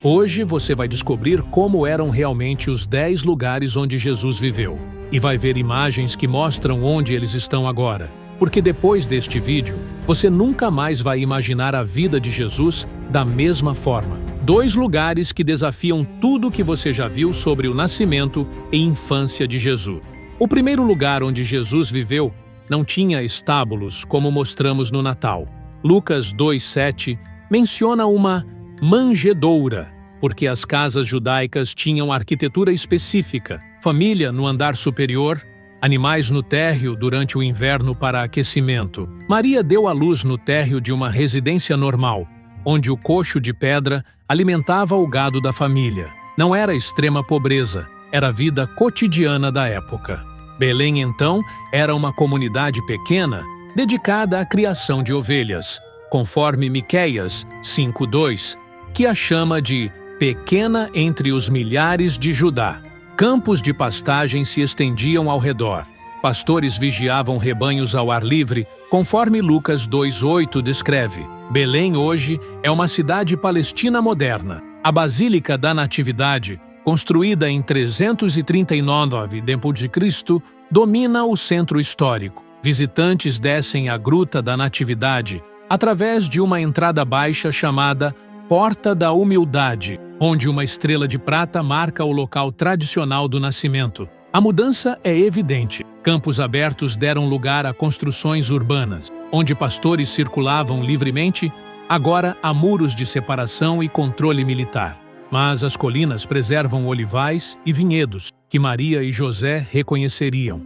Hoje você vai descobrir como eram realmente os 10 lugares onde Jesus viveu. E vai ver imagens que mostram onde eles estão agora. Porque depois deste vídeo, você nunca mais vai imaginar a vida de Jesus da mesma forma. 2 lugares que desafiam tudo o que você já viu sobre o nascimento e infância de Jesus. O primeiro lugar onde Jesus viveu não tinha estábulos, como mostramos no Natal. Lucas 2:7 menciona uma manjedoura, porque as casas judaicas tinham arquitetura específica, família no andar superior, animais no térreo durante o inverno para aquecimento. Maria deu à luz no térreo de uma residência normal, onde o coxo de pedra alimentava o gado da família. Não era extrema pobreza, era a vida cotidiana da época. Belém, então, era uma comunidade pequena, dedicada à criação de ovelhas, conforme Miqueias 5:2, que a chama de pequena entre os milhares de Judá. Campos de pastagem se estendiam ao redor. Pastores vigiavam rebanhos ao ar livre, conforme Lucas 2:8 descreve. Belém hoje é uma cidade palestina moderna. A Basílica da Natividade, construída em 339 d.C., domina o centro histórico. Visitantes descem a Gruta da Natividade através de uma entrada baixa chamada Porta da Humildade, onde uma estrela de prata marca o local tradicional do nascimento. A mudança é evidente. Campos abertos deram lugar a construções urbanas. Onde pastores circulavam livremente, agora há muros de separação e controle militar. Mas as colinas preservam olivais e vinhedos, que Maria e José reconheceriam.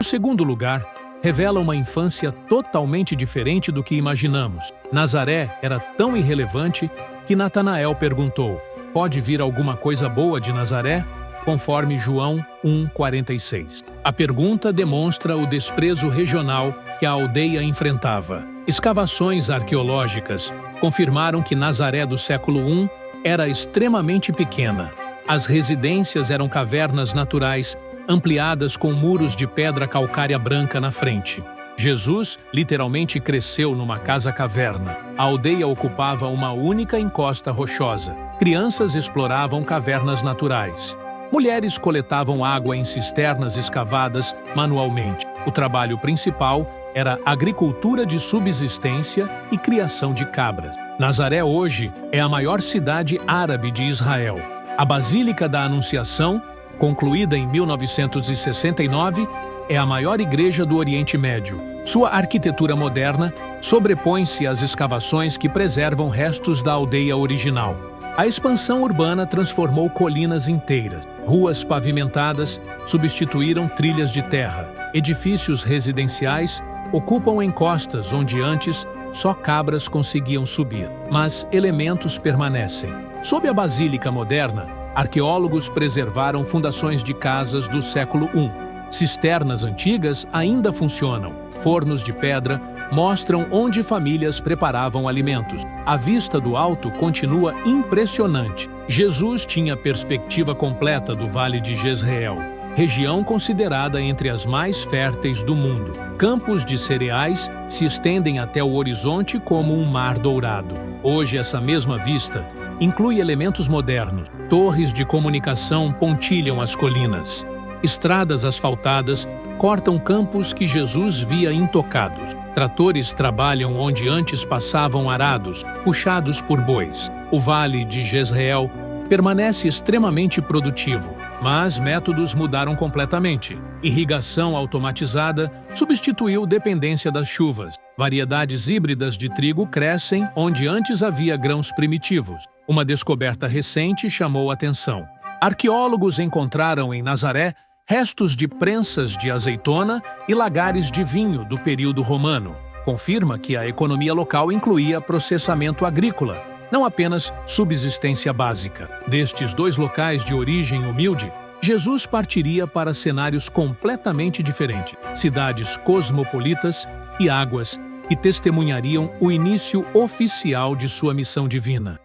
O segundo lugar revela uma infância totalmente diferente do que imaginamos. Nazaré era tão irrelevante que Natanael perguntou: "Pode vir alguma coisa boa de Nazaré?", conforme João 1:46. A pergunta demonstra o desprezo regional que a aldeia enfrentava. Escavações arqueológicas confirmaram que Nazaré do século I era extremamente pequena. As residências eram cavernas naturais, ampliadas com muros de pedra calcária branca na frente. Jesus literalmente cresceu numa casa-caverna. A aldeia ocupava uma única encosta rochosa. Crianças exploravam cavernas naturais. Mulheres coletavam água em cisternas escavadas manualmente. O trabalho principal era agricultura de subsistência e criação de cabras. Nazaré hoje é a maior cidade árabe de Israel. A Basílica da Anunciação, concluída em 1969, é a maior igreja do Oriente Médio. Sua arquitetura moderna sobrepõe-se às escavações que preservam restos da aldeia original. A expansão urbana transformou colinas inteiras. Ruas pavimentadas substituíram trilhas de terra. Edifícios residenciais ocupam encostas onde antes só cabras conseguiam subir. Mas elementos permanecem. Sob a Basílica moderna, arqueólogos preservaram fundações de casas do século I. Cisternas antigas ainda funcionam. Fornos de pedra mostram onde famílias preparavam alimentos. A vista do alto continua impressionante. Jesus tinha perspectiva completa do Vale de Jezreel, região considerada entre as mais férteis do mundo. Campos de cereais se estendem até o horizonte como um mar dourado. Hoje, essa mesma vista inclui elementos modernos. Torres de comunicação pontilham as colinas. Estradas asfaltadas cortam campos que Jesus via intocados. Tratores trabalham onde antes passavam arados, puxados por bois. O Vale de Jezreel permanece extremamente produtivo, mas métodos mudaram completamente. Irrigação automatizada substituiu dependência das chuvas. Variedades híbridas de trigo crescem onde antes havia grãos primitivos. Uma descoberta recente chamou atenção. Arqueólogos encontraram em Nazaré restos de prensas de azeitona e lagares de vinho do período romano. Confirma que a economia local incluía processamento agrícola, não apenas subsistência básica. Destes 2 locais de origem humilde, Jesus partiria para cenários completamente diferentes. Cidades cosmopolitas e águas que testemunhariam o início oficial de sua missão divina.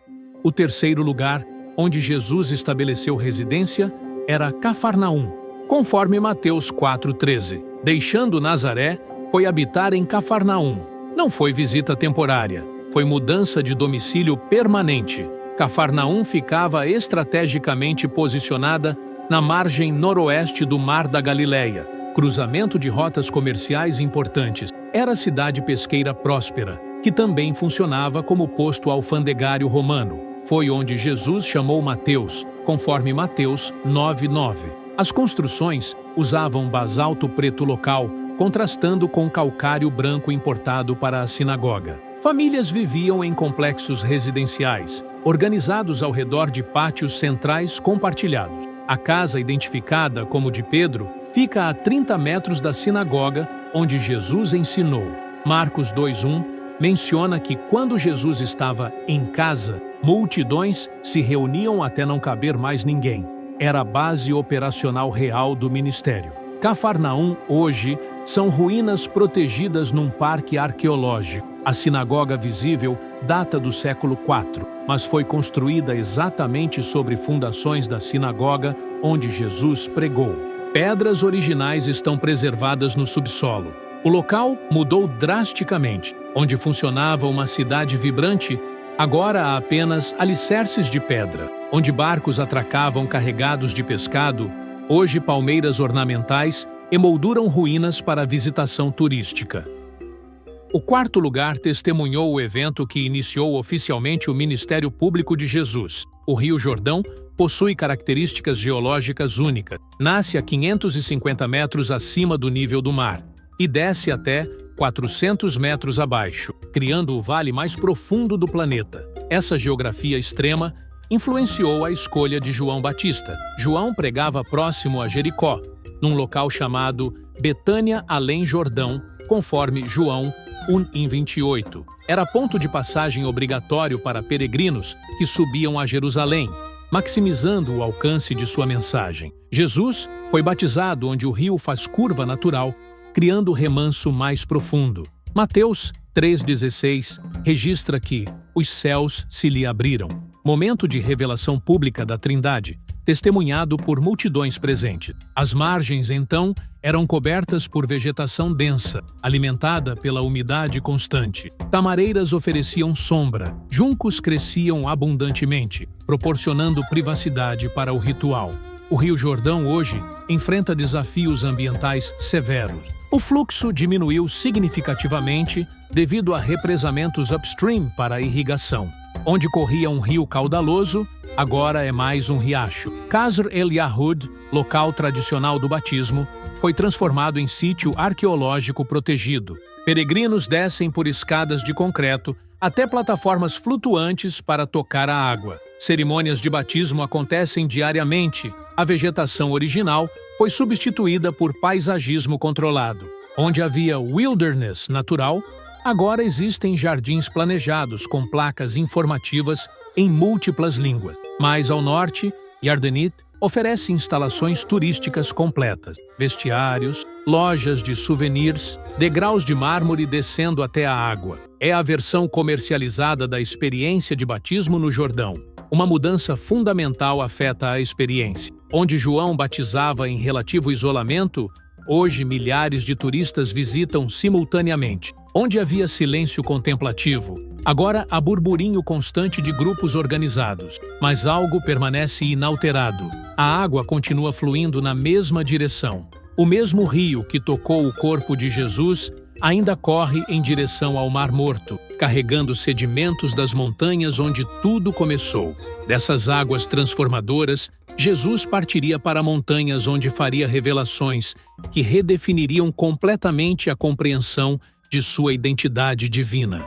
O terceiro lugar onde Jesus estabeleceu residência era Cafarnaum, conforme Mateus 4:13. Deixando Nazaré, foi habitar em Cafarnaum. Não foi visita temporária, foi mudança de domicílio permanente. Cafarnaum ficava estrategicamente posicionada na margem noroeste do Mar da Galileia, cruzamento de rotas comerciais importantes. Era a cidade pesqueira próspera, que também funcionava como posto alfandegário romano. Foi onde Jesus chamou Mateus, conforme Mateus 9:9. As construções usavam basalto preto local, contrastando com calcário branco importado para a sinagoga. Famílias viviam em complexos residenciais, organizados ao redor de pátios centrais compartilhados. A casa, identificada como de Pedro, fica a 30 metros da sinagoga onde Jesus ensinou. Marcos 2:1 menciona que quando Jesus estava em casa, multidões se reuniam até não caber mais ninguém. Era a base operacional real do ministério. Cafarnaum, hoje, são ruínas protegidas num parque arqueológico. A sinagoga visível data do século IV, mas foi construída exatamente sobre fundações da sinagoga onde Jesus pregou. Pedras originais estão preservadas no subsolo. O local mudou drasticamente. Onde funcionava uma cidade vibrante, agora há apenas alicerces de pedra. Onde barcos atracavam carregados de pescado, hoje palmeiras ornamentais emolduram ruínas para visitação turística. O quarto lugar testemunhou o evento que iniciou oficialmente o ministério público de Jesus. O Rio Jordão possui características geológicas únicas. Nasce a 550 metros acima do nível do mar e desce até 400 metros abaixo, criando o vale mais profundo do planeta. Essa geografia extrema influenciou a escolha de João Batista. João pregava próximo a Jericó, num local chamado Betânia além Jordão, conforme João 1:28. Era ponto de passagem obrigatório para peregrinos que subiam a Jerusalém, maximizando o alcance de sua mensagem. Jesus foi batizado onde o rio faz curva natural, criando o remanso mais profundo. Mateus 3:16 registra que os céus se lhe abriram. Momento de revelação pública da Trindade, testemunhado por multidões presentes. As margens, então, eram cobertas por vegetação densa, alimentada pela umidade constante. Tamareiras ofereciam sombra, juncos cresciam abundantemente, proporcionando privacidade para o ritual. O Rio Jordão hoje enfrenta desafios ambientais severos. O fluxo diminuiu significativamente devido a represamentos upstream para a irrigação. Onde corria um rio caudaloso, agora é mais um riacho. Qasr el-Yahud, local tradicional do batismo, foi transformado em sítio arqueológico protegido. Peregrinos descem por escadas de concreto até plataformas flutuantes para tocar a água. Cerimônias de batismo acontecem diariamente. A vegetação original foi substituída por paisagismo controlado. Onde havia wilderness natural, agora existem jardins planejados com placas informativas em múltiplas línguas. Mais ao norte, Yardenit oferece instalações turísticas completas, vestiários, lojas de souvenirs, degraus de mármore descendo até a água. É a versão comercializada da experiência de batismo no Jordão. Uma mudança fundamental afeta a experiência. Onde João batizava em relativo isolamento, hoje milhares de turistas visitam simultaneamente. Onde havia silêncio contemplativo, agora há burburinho constante de grupos organizados. Mas algo permanece inalterado. A água continua fluindo na mesma direção. O mesmo rio que tocou o corpo de Jesus ainda corre em direção ao Mar Morto, carregando sedimentos das montanhas onde tudo começou. Dessas águas transformadoras, Jesus partiria para montanhas onde faria revelações que redefiniriam completamente a compreensão de sua identidade divina.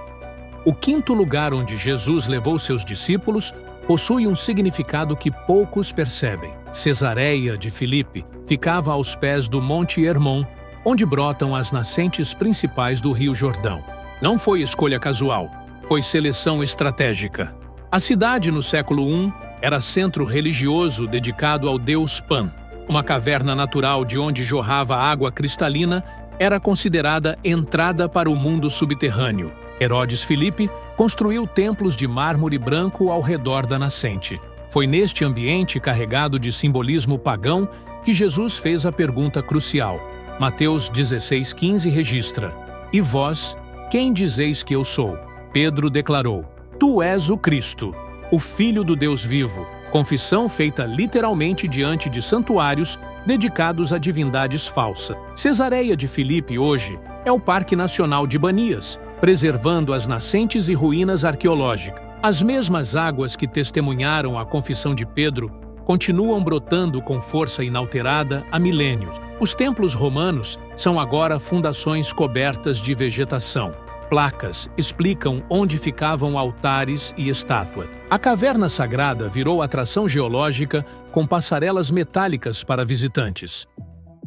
O quinto lugar onde Jesus levou seus discípulos possui um significado que poucos percebem. Cesareia de Filipe ficava aos pés do Monte Hermon, onde brotam as nascentes principais do Rio Jordão. Não foi escolha casual, foi seleção estratégica. A cidade, no século I, era centro religioso dedicado ao deus Pan. Uma caverna natural de onde jorrava água cristalina era considerada entrada para o mundo subterrâneo. Herodes Filipe construiu templos de mármore branco ao redor da nascente. Foi neste ambiente carregado de simbolismo pagão que Jesus fez a pergunta crucial. Mateus 16:15 registra: "E vós, quem dizeis que eu sou?" Pedro declarou: "Tu és o Cristo." o Filho do Deus vivo, confissão feita literalmente diante de santuários dedicados a divindades falsas. Cesareia de Filipe hoje é o Parque Nacional de Banias, preservando as nascentes e ruínas arqueológicas. As mesmas águas que testemunharam a confissão de Pedro continuam brotando com força inalterada há milênios. Os templos romanos são agora fundações cobertas de vegetação. Placas explicam onde ficavam altares e estátuas. A caverna sagrada virou atração geológica com passarelas metálicas para visitantes.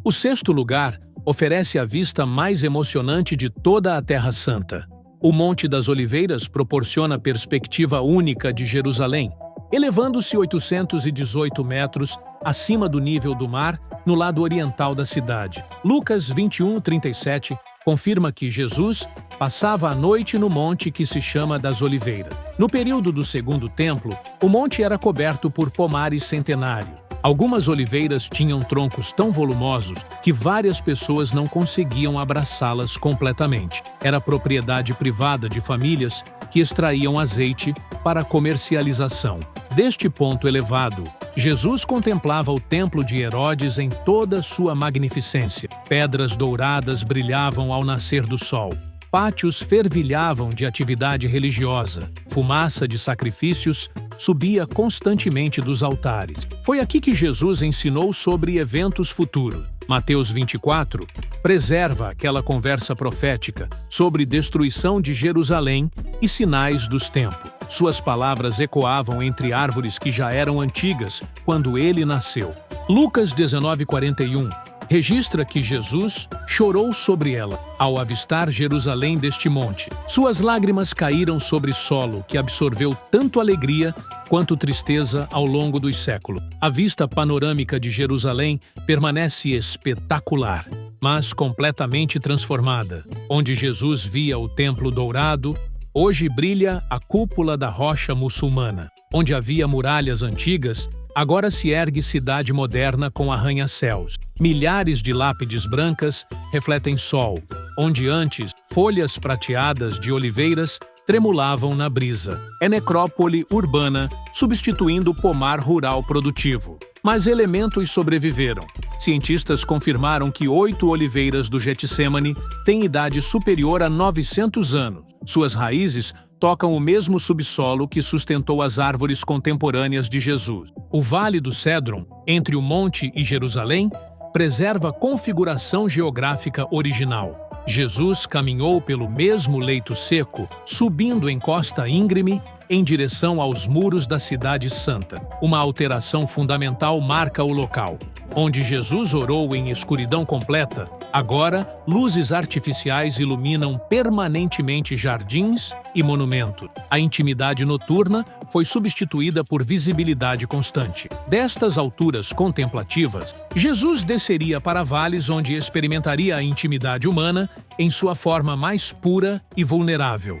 O sexto lugar oferece a vista mais emocionante de toda a Terra Santa. O Monte das Oliveiras proporciona perspectiva única de Jerusalém, elevando-se 818 metros acima do nível do mar no lado oriental da cidade. Lucas 21:37 confirma que Jesus passava a noite no monte que se chama das Oliveiras. No período do Segundo Templo, o monte era coberto por pomares centenários. Algumas oliveiras tinham troncos tão volumosos que várias pessoas não conseguiam abraçá-las completamente. Era propriedade privada de famílias que extraíam azeite para comercialização. Deste ponto elevado, Jesus contemplava o templo de Herodes em toda sua magnificência. Pedras douradas brilhavam ao nascer do sol. Pátios fervilhavam de atividade religiosa. Fumaça de sacrifícios subia constantemente dos altares. Foi aqui que Jesus ensinou sobre eventos futuros. Mateus 24 preserva aquela conversa profética sobre destruição de Jerusalém e sinais dos tempos. Suas palavras ecoavam entre árvores que já eram antigas quando ele nasceu. Lucas 19:41 registra que Jesus chorou sobre ela ao avistar Jerusalém deste monte. Suas lágrimas caíram sobre solo que absorveu tanto alegria quanto tristeza ao longo dos séculos. A vista panorâmica de Jerusalém permanece espetacular, mas completamente transformada. Onde Jesus via o templo dourado, hoje brilha a cúpula da rocha muçulmana. Onde havia muralhas antigas, agora se ergue cidade moderna com arranha-céus. Milhares de lápides brancas refletem sol, onde antes folhas prateadas de oliveiras tremulavam na brisa. É necrópole urbana, substituindo o pomar rural produtivo. Mas elementos sobreviveram. Cientistas confirmaram que 8 oliveiras do Getsêmani têm idade superior a 900 anos. Suas raízes tocam o mesmo subsolo que sustentou as árvores contemporâneas de Jesus. O Vale do Cédron, entre o monte e Jerusalém, preserva a configuração geográfica original. Jesus caminhou pelo mesmo leito seco, subindo em costa íngreme em direção aos muros da Cidade Santa. Uma alteração fundamental marca o local. Onde Jesus orou em escuridão completa, agora luzes artificiais iluminam permanentemente jardins e monumentos. A intimidade noturna foi substituída por visibilidade constante. Destas alturas contemplativas, Jesus desceria para vales onde experimentaria a intimidade humana em sua forma mais pura e vulnerável.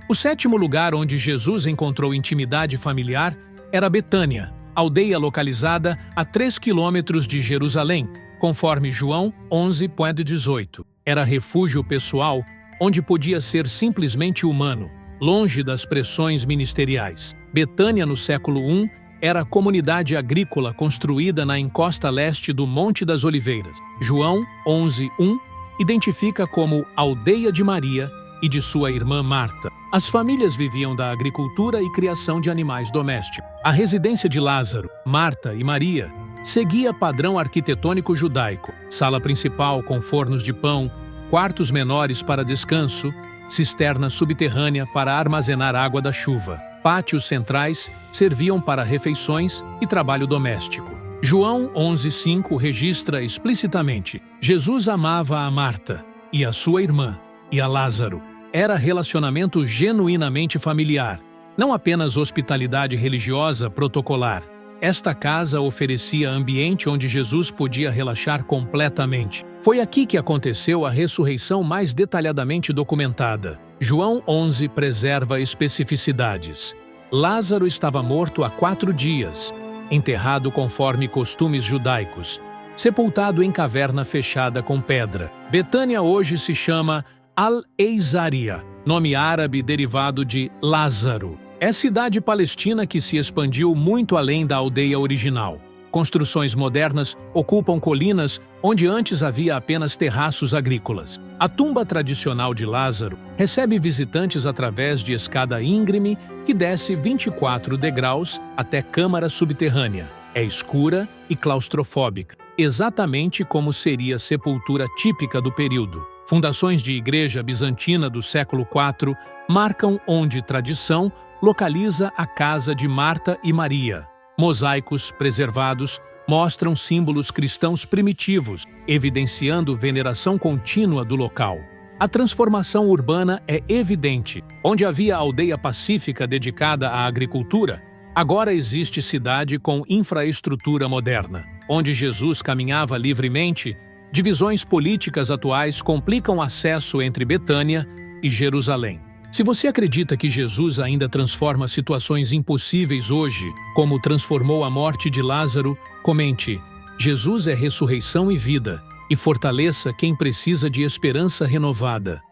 O sétimo lugar onde Jesus encontrou intimidade familiar era Betânia, aldeia localizada a 3 quilômetros de Jerusalém, conforme João 11:18. Era refúgio pessoal onde podia ser simplesmente humano, longe das pressões ministeriais. Betânia, no século I, era a comunidade agrícola construída na encosta leste do Monte das Oliveiras. João 11:1 identifica como aldeia de Maria e de sua irmã Marta. As famílias viviam da agricultura e criação de animais domésticos. A residência de Lázaro, Marta e Maria seguia padrão arquitetônico judaico: sala principal com fornos de pão, quartos menores para descanso, cisterna subterrânea para armazenar água da chuva. Pátios centrais serviam para refeições e trabalho doméstico. João 11:5 registra explicitamente: Jesus amava a Marta e a sua irmã e a Lázaro. Era relacionamento genuinamente familiar, não apenas hospitalidade religiosa protocolar. Esta casa oferecia ambiente onde Jesus podia relaxar completamente. Foi aqui que aconteceu a ressurreição mais detalhadamente documentada. João 11 preserva especificidades. Lázaro estava morto há 4 dias, enterrado conforme costumes judaicos, sepultado em caverna fechada com pedra. Betânia hoje se chama Al-Eizaria, nome árabe derivado de Lázaro. É cidade palestina que se expandiu muito além da aldeia original. Construções modernas ocupam colinas onde antes havia apenas terraços agrícolas. A tumba tradicional de Lázaro recebe visitantes através de escada íngreme que desce 24 degraus até câmara subterrânea. É escura e claustrofóbica, exatamente como seria a sepultura típica do período. Fundações de igreja bizantina do século IV marcam onde tradição localiza a casa de Marta e Maria. Mosaicos preservados mostram símbolos cristãos primitivos, evidenciando veneração contínua do local. A transformação urbana é evidente. Onde havia aldeia pacífica dedicada à agricultura, agora existe cidade com infraestrutura moderna. Onde Jesus caminhava livremente, divisões políticas atuais complicam o acesso entre Betânia e Jerusalém. Se você acredita que Jesus ainda transforma situações impossíveis hoje, como transformou a morte de Lázaro, comente: Jesus é ressurreição e vida, e fortaleça quem precisa de esperança renovada.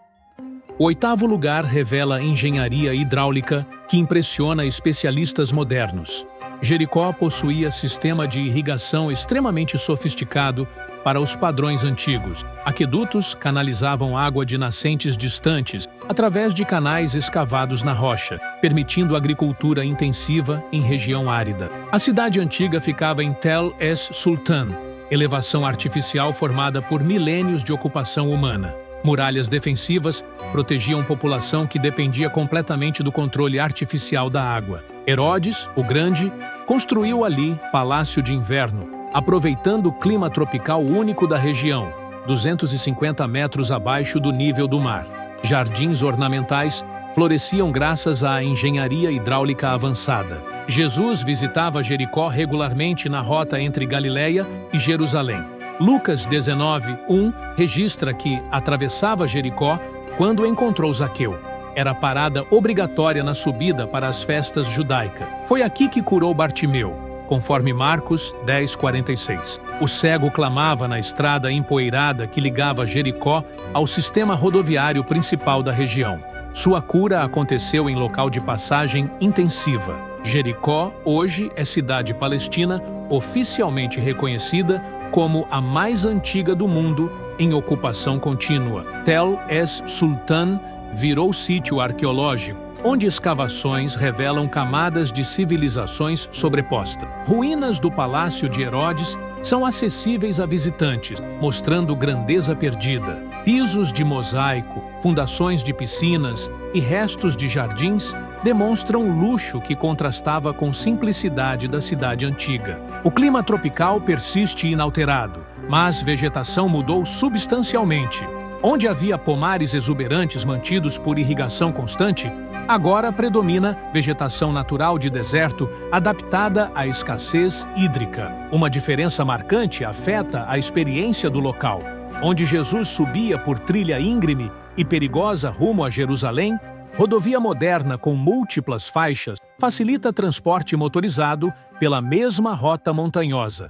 O 8º lugar revela engenharia hidráulica que impressiona especialistas modernos. Jericó possuía sistema de irrigação extremamente sofisticado para os padrões antigos. Aquedutos canalizavam água de nascentes distantes através de canais escavados na rocha, permitindo agricultura intensiva em região árida. A cidade antiga ficava em Tel es-Sultan, elevação artificial formada por milênios de ocupação humana. Muralhas defensivas protegiam população que dependia completamente do controle artificial da água. Herodes, o Grande, construiu ali Palácio de Inverno, aproveitando o clima tropical único da região, 250 metros abaixo do nível do mar. Jardins ornamentais floresciam graças à engenharia hidráulica avançada. Jesus visitava Jericó regularmente na rota entre Galileia e Jerusalém. Lucas 19:1 registra que atravessava Jericó quando encontrou Zaqueu. Era a parada obrigatória na subida para as festas judaicas. Foi aqui que curou Bartimeu, conforme Marcos 10:46. O cego clamava na estrada empoeirada que ligava Jericó ao sistema rodoviário principal da região. Sua cura aconteceu em local de passagem intensiva. Jericó hoje é cidade palestina oficialmente reconhecida como a mais antiga do mundo em ocupação contínua. Tel es-Sultan virou sítio arqueológico, onde escavações revelam camadas de civilizações sobrepostas. Ruínas do Palácio de Herodes são acessíveis a visitantes, mostrando grandeza perdida. Pisos de mosaico, fundações de piscinas e restos de jardins demonstram luxo que contrastava com simplicidade da cidade antiga. O clima tropical persiste inalterado, mas vegetação mudou substancialmente. Onde havia pomares exuberantes mantidos por irrigação constante, agora predomina vegetação natural de deserto adaptada à escassez hídrica. Uma diferença marcante afeta a experiência do local. Onde Jesus subia por trilha íngreme e perigosa rumo a Jerusalém, rodovia moderna com múltiplas faixas facilita transporte motorizado pela mesma rota montanhosa.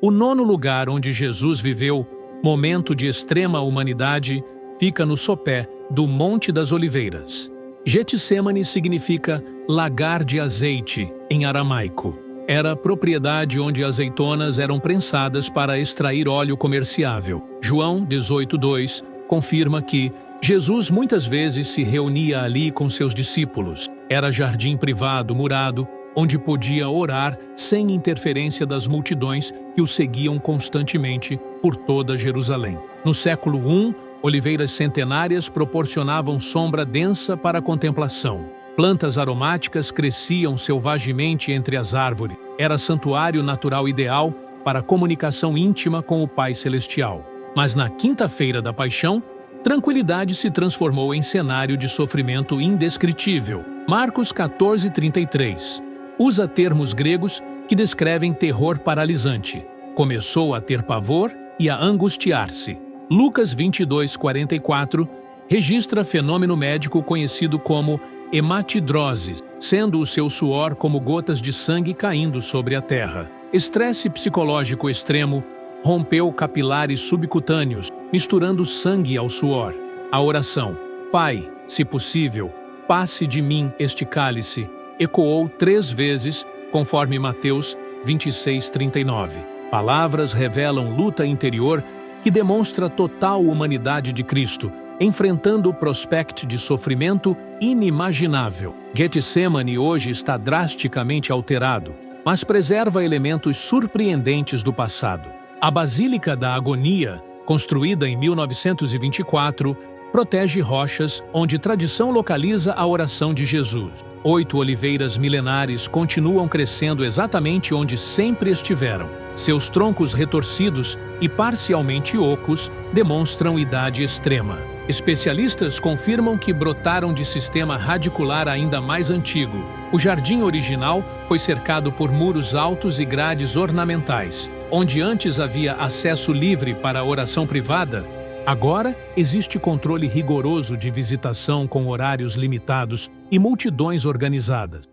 O 9º lugar onde Jesus viveu, momento de extrema humanidade, fica no sopé do Monte das Oliveiras. Getsêmani significa lagar de azeite, em aramaico. Era propriedade onde azeitonas eram prensadas para extrair óleo comerciável. João 18:2 confirma que Jesus muitas vezes se reunia ali com seus discípulos. Era jardim privado, murado, onde podia orar sem interferência das multidões que o seguiam constantemente por toda Jerusalém. No século I, oliveiras centenárias proporcionavam sombra densa para a contemplação. Plantas aromáticas cresciam selvagemente entre as árvores. Era santuário natural ideal para comunicação íntima com o Pai Celestial. Mas na quinta-feira da Paixão, tranquilidade se transformou em cenário de sofrimento indescritível. Marcos 14:33 usa termos gregos que descrevem terror paralisante. Começou a ter pavor e a angustiar-se. Lucas 22:44 registra fenômeno médico conhecido como hematidrose, sendo o seu suor como gotas de sangue caindo sobre a terra. Estresse psicológico extremo rompeu capilares subcutâneos, misturando sangue ao suor. A oração: Pai, se possível, "Passe de mim este cálice", ecoou 3 vezes, conforme Mateus 26:39. Palavras revelam luta interior que demonstra total humanidade de Cristo, enfrentando o prospecto de sofrimento inimaginável. Getsemane hoje está drasticamente alterado, mas preserva elementos surpreendentes do passado. A Basílica da Agonia, construída em 1924, protege rochas onde tradição localiza a oração de Jesus. 8 oliveiras milenares continuam crescendo exatamente onde sempre estiveram. Seus troncos retorcidos e parcialmente ocos demonstram idade extrema. Especialistas confirmam que brotaram de sistema radicular ainda mais antigo. O jardim original foi cercado por muros altos e grades ornamentais. Onde antes havia acesso livre para a oração privada, agora existe controle rigoroso de visitação com horários limitados e multidões organizadas.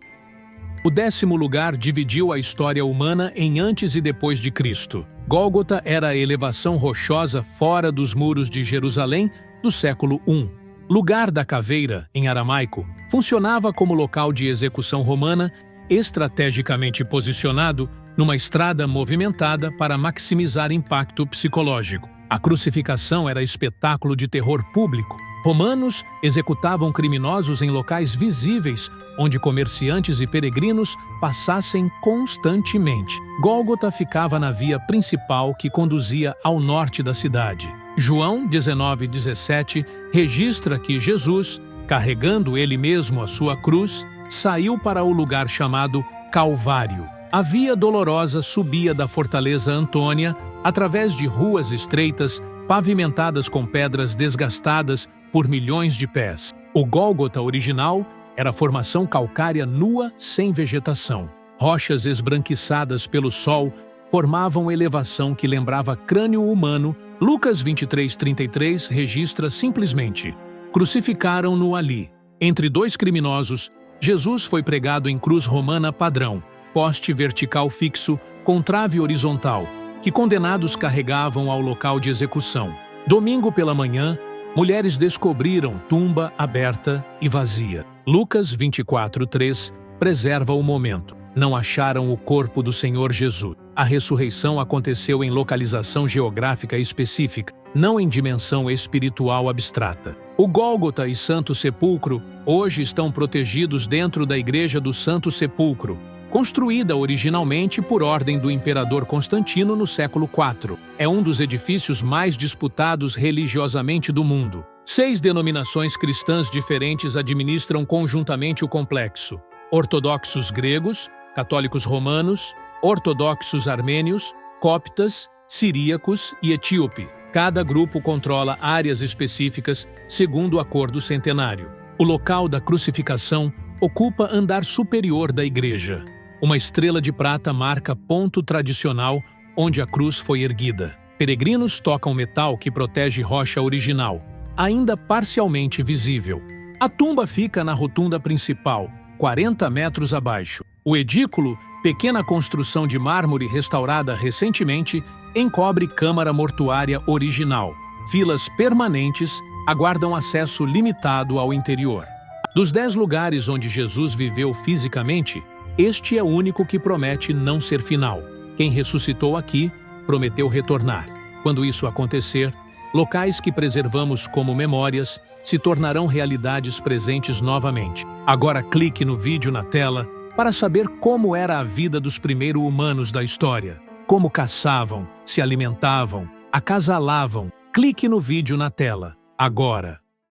O 10º lugar dividiu a história humana em antes e depois de Cristo. Gólgota era a elevação rochosa fora dos muros de Jerusalém do século I. Lugar da caveira, em aramaico, funcionava como local de execução romana, estrategicamente posicionado numa estrada movimentada para maximizar impacto psicológico. A crucificação era espetáculo de terror público. Romanos executavam criminosos em locais visíveis, onde comerciantes e peregrinos passassem constantemente. Gólgota ficava na via principal que conduzia ao norte da cidade. João 19:17 registra que Jesus, carregando ele mesmo a sua cruz, saiu para o lugar chamado Calvário. A via dolorosa subia da fortaleza Antônia através de ruas estreitas, pavimentadas com pedras desgastadas por milhões de pés. O Gólgota original era formação calcária nua sem vegetação. Rochas esbranquiçadas pelo sol formavam elevação que lembrava crânio humano. Lucas 23:33 registra simplesmente: "Crucificaram-no ali. Entre 2 criminosos, Jesus foi pregado em cruz romana padrão, poste vertical fixo com trave horizontal, que condenados carregavam ao local de execução. Domingo pela manhã, mulheres descobriram tumba aberta e vazia." Lucas 24:3 preserva o momento. Não acharam o corpo do Senhor Jesus. A ressurreição aconteceu em localização geográfica específica, não em dimensão espiritual abstrata. O Gólgota e Santo Sepulcro hoje estão protegidos dentro da Igreja do Santo Sepulcro, construída originalmente por ordem do imperador Constantino no século IV. É um dos edifícios mais disputados religiosamente do mundo. 6 denominações cristãs diferentes administram conjuntamente o complexo: ortodoxos gregos, católicos romanos, ortodoxos armênios, coptas, siríacos e etíope. Cada grupo controla áreas específicas segundo o acordo centenário. O local da crucificação ocupa andar superior da igreja. Uma estrela de prata marca ponto tradicional onde a cruz foi erguida. Peregrinos tocam metal que protege rocha original, ainda parcialmente visível. A tumba fica na rotunda principal, 40 metros abaixo. O edículo, pequena construção de mármore restaurada recentemente, encobre câmara mortuária original. Filas permanentes aguardam acesso limitado ao interior. Dos 10 lugares onde Jesus viveu fisicamente, este é o único que promete não ser final. Quem ressuscitou aqui, prometeu retornar. Quando isso acontecer, locais que preservamos como memórias se tornarão realidades presentes novamente. Agora clique no vídeo na tela para saber como era a vida dos primeiros humanos da história. Como caçavam, se alimentavam, acasalavam. Clique no vídeo na tela, agora.